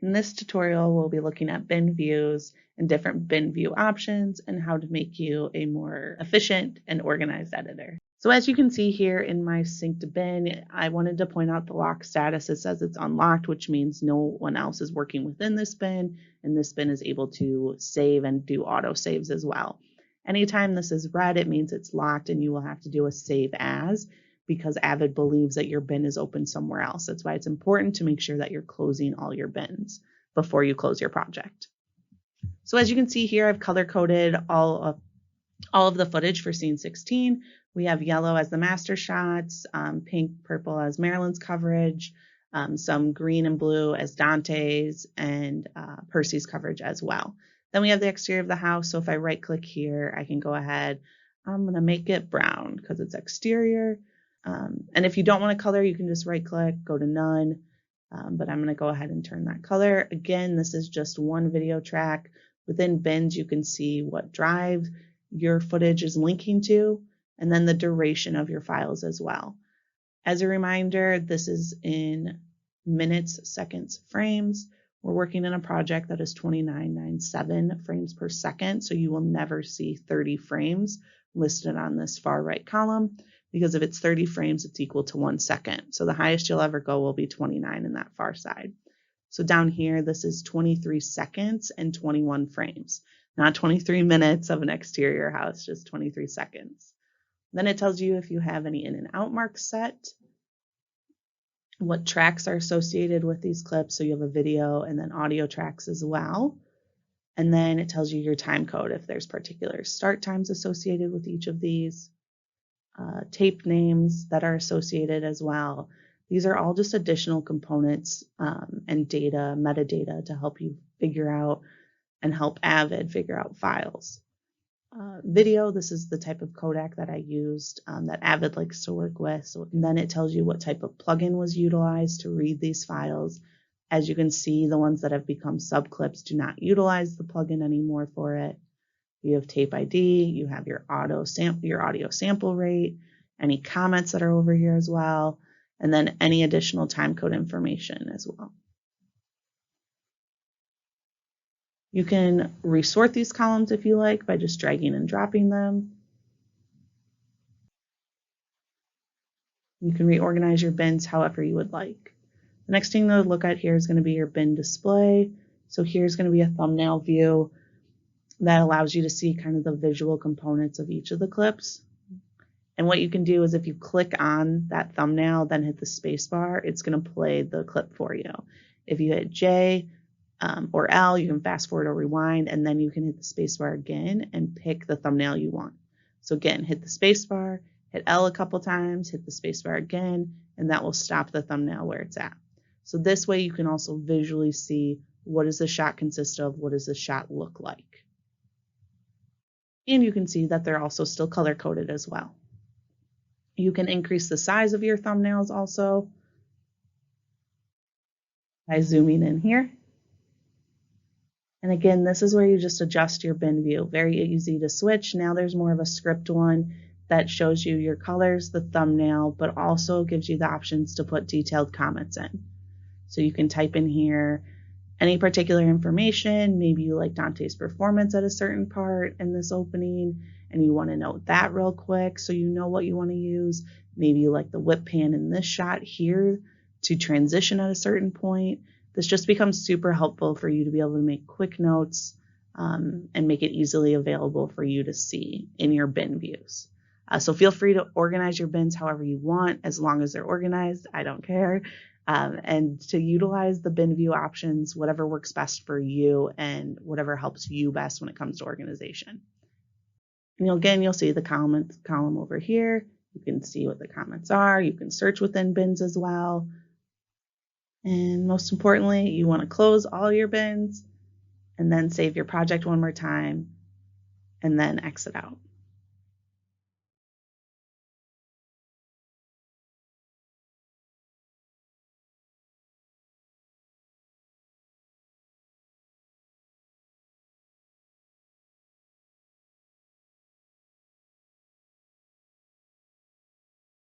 In this tutorial, we'll be looking at bin views and different bin view options and how to make you a more efficient and organized editor. So as you can see here in my synced bin, I wanted to point out the lock status. It says it's unlocked, which means no one else is working within this bin, and this bin is able to save and do auto saves as well. Anytime this is red, it means it's locked and you will have to do a save as, because Avid believes that your bin is open somewhere else. That's why it's important to make sure that you're closing all your bins before you close your project. So as you can see here, I've color coded all of the footage for scene 16. We have yellow as the master shots, pink, purple as Marilyn's coverage, some green and blue as Dante's, and Percy's coverage as well. Then we have the exterior of the house. So if I right click here, I can go ahead. I'm going to make it brown because it's exterior. And if you don't want to color, you can just right click, go to none. But I'm going to go ahead and turn that color. Again, this is just one video track. Within bins, you can see what drive your footage is linking to, and then the duration of your files as well. As a reminder, this is in minutes, seconds, frames. We're working in a project that is 2997 frames per second, so you will never see 30 frames listed on this far right column, because if it's 30 frames, it's equal to 1 second. So the highest you'll ever go will be 29 in that far side. So down here, this is 23 seconds and 21 frames, not 23 minutes of an exterior house, just 23 seconds. Then it tells you if you have any in and out marks set, what tracks are associated with these clips. So you have a video and then audio tracks as well. And then it tells you your time code if there's particular start times associated with each of these, tape names that are associated as well. These are all just additional components and data, metadata to help you figure out and help Avid figure out files. Video, this is the type of codec that I used that Avid likes to work with. So, and then it tells you what type of plugin was utilized to read these files. As you can see, the ones that have become subclips do not utilize the plugin anymore for it. You have tape ID, you have your audio sample rate, any comments that are over here as well, and then any additional timecode information as well. You can resort these columns if you like by just dragging and dropping them. You can reorganize your bins however you would like. The next thing to look at here is going to be your bin display. So here's going to be a thumbnail view that allows you to see kind of the visual components of each of the clips. And what you can do is if you click on that thumbnail, then hit the space bar, it's going to play the clip for you. If you hit J or L, you can fast forward or rewind, and then you can hit the space bar again and pick the thumbnail you want. So again, hit the space bar, hit L a couple times, hit the space bar again, and that will stop the thumbnail where it's at. So this way you can also visually see what does the shot consist of, what does the shot look like. And you can see that they're also still color coded as well. You can increase the size of your thumbnails also by zooming in here. And again, this is where you just adjust your bin view. Very easy to switch. Now there's more of a script one that shows you your colors, the thumbnail, but also gives you the options to put detailed comments in. So you can type in here any particular information. Maybe you like Dante's performance at a certain part in this opening, and you want to note that real quick so you know what you want to use. Maybe you like the whip pan in this shot here to transition at a certain point. This just becomes super helpful for you to be able to make quick notes and make it easily available for you to see in your bin views. So feel free to organize your bins however you want, as long as they're organized. I don't care. And to utilize the bin view options, whatever works best for you and whatever helps you best when it comes to organization. And again, you'll see the column over here. You can see what the comments are. You can search within bins as well. And most importantly, you want to close all your bins and then save your project one more time and then exit out.